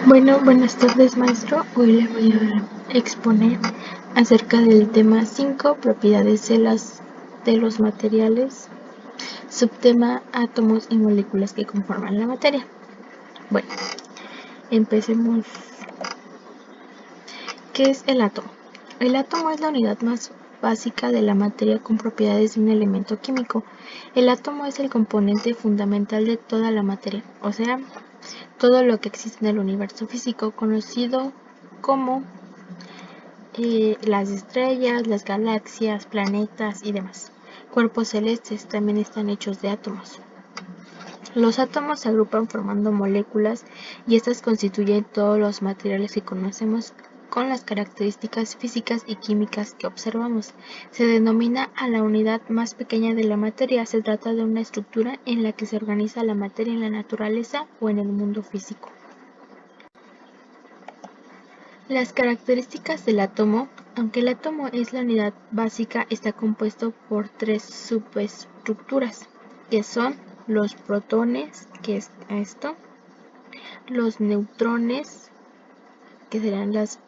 Bueno, buenas tardes, maestro. Hoy le voy a exponer acerca del tema 5, propiedades de los materiales, subtema átomos y moléculas que conforman la materia. Bueno, empecemos. ¿Qué es el átomo? El átomo es la unidad más básica de la materia con propiedades de un elemento químico. El átomo es el componente fundamental de toda la materia, o sea, todo lo que existe en el universo físico, conocido como las estrellas, las galaxias, planetas y demás. Cuerpos celestes también están hechos de átomos. Los átomos se agrupan formando moléculas y estas constituyen todos los materiales que conocemos con las características físicas y químicas que observamos. Se denomina a la unidad más pequeña de la materia. Se trata de una estructura en la que se organiza la materia en la naturaleza o en el mundo físico. Las características del átomo. Aunque el átomo es la unidad básica, está compuesto por tres subestructuras, que son los protones, que es esto, los neutrones, que serán las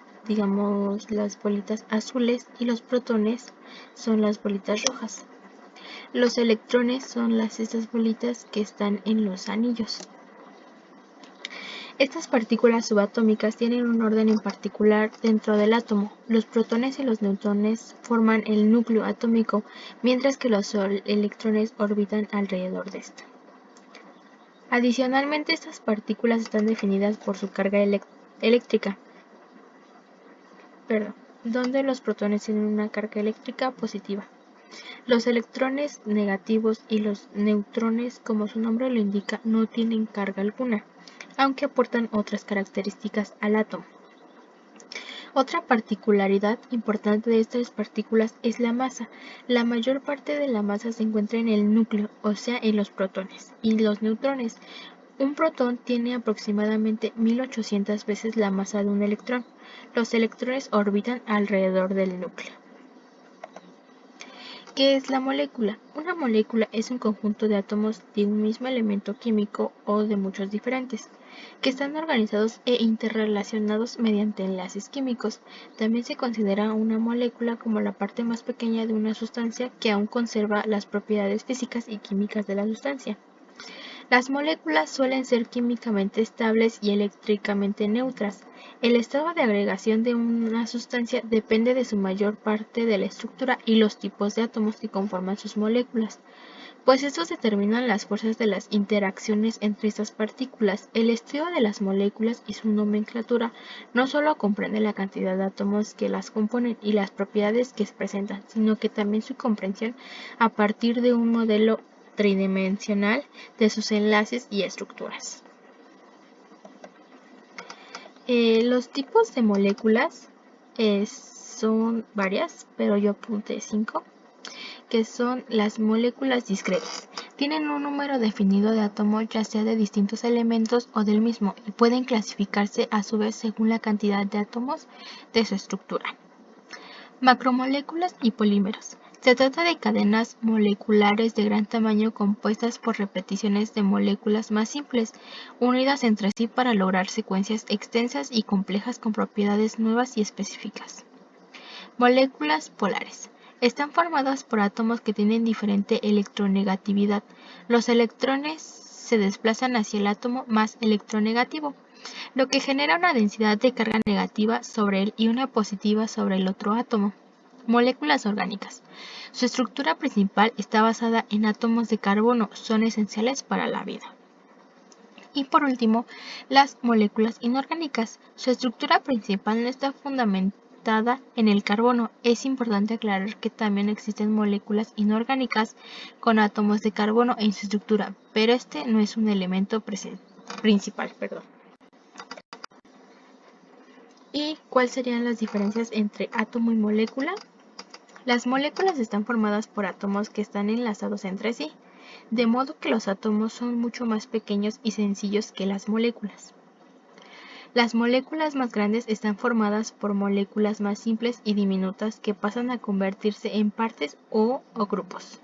bolitas azules, y los protones son las bolitas rojas. Los electrones son estas bolitas que están en los anillos. Estas partículas subatómicas tienen un orden en particular dentro del átomo. Los protones y los neutrones forman el núcleo atómico, mientras que los electrones orbitan alrededor de esto. Adicionalmente, estas partículas están definidas por su carga eléctrica, donde los protones tienen una carga eléctrica positiva, los electrones negativos y los neutrones, como su nombre lo indica, no tienen carga alguna, aunque aportan otras características al átomo. Otra particularidad importante de estas partículas es la masa. La mayor parte de la masa se encuentra en el núcleo, o sea, en los protones y los neutrones. Un protón tiene aproximadamente 1800 veces la masa de un electrón. Los electrones orbitan alrededor del núcleo. ¿Qué es la molécula? Una molécula es un conjunto de átomos de un mismo elemento químico o de muchos diferentes, que están organizados e interrelacionados mediante enlaces químicos. También se considera una molécula como la parte más pequeña de una sustancia que aún conserva las propiedades físicas y químicas de la sustancia. Las moléculas suelen ser químicamente estables y eléctricamente neutras. El estado de agregación de una sustancia depende de su mayor parte de la estructura y los tipos de átomos que conforman sus moléculas, pues estos determinan las fuerzas de las interacciones entre estas partículas. El estudio de las moléculas y su nomenclatura no solo comprende la cantidad de átomos que las componen y las propiedades que presentan, sino que también su comprensión a partir de un modelo tridimensional de sus enlaces y estructuras. Los tipos de moléculas son varias, pero yo apunté 5, que son las moléculas discretas. Tienen un número definido de átomos, ya sea de distintos elementos o del mismo, y pueden clasificarse a su vez según la cantidad de átomos de su estructura. Macromoléculas y polímeros. Se trata de cadenas moleculares de gran tamaño compuestas por repeticiones de moléculas más simples, unidas entre sí para lograr secuencias extensas y complejas con propiedades nuevas y específicas. Moléculas polares. Están formadas por átomos que tienen diferente electronegatividad. Los electrones se desplazan hacia el átomo más electronegativo, lo que genera una densidad de carga negativa sobre él y una positiva sobre el otro átomo. Moléculas orgánicas. Su estructura principal está basada en átomos de carbono, son esenciales para la vida. Y por último, las moléculas inorgánicas. Su estructura principal no está fundamentada en el carbono. Es importante aclarar que también existen moléculas inorgánicas con átomos de carbono en su estructura, pero este no es un elemento principal. ¿Y cuáles serían las diferencias entre átomo y molécula? Las moléculas están formadas por átomos que están enlazados entre sí, de modo que los átomos son mucho más pequeños y sencillos que las moléculas. Las moléculas más grandes están formadas por moléculas más simples y diminutas que pasan a convertirse en partes o grupos.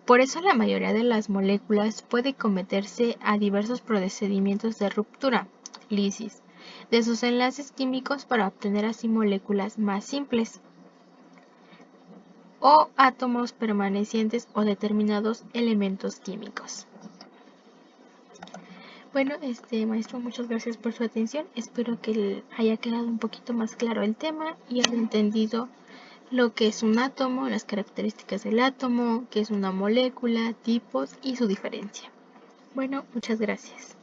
Por eso la mayoría de las moléculas puede someterse a diversos procedimientos de ruptura, lisis, de sus enlaces químicos para obtener así moléculas más simples o átomos permanecientes o determinados elementos químicos. Bueno, maestro, muchas gracias por su atención. Espero que haya quedado un poquito más claro el tema y haya entendido lo que es un átomo, las características del átomo, qué es una molécula, tipos y su diferencia. Bueno, muchas gracias.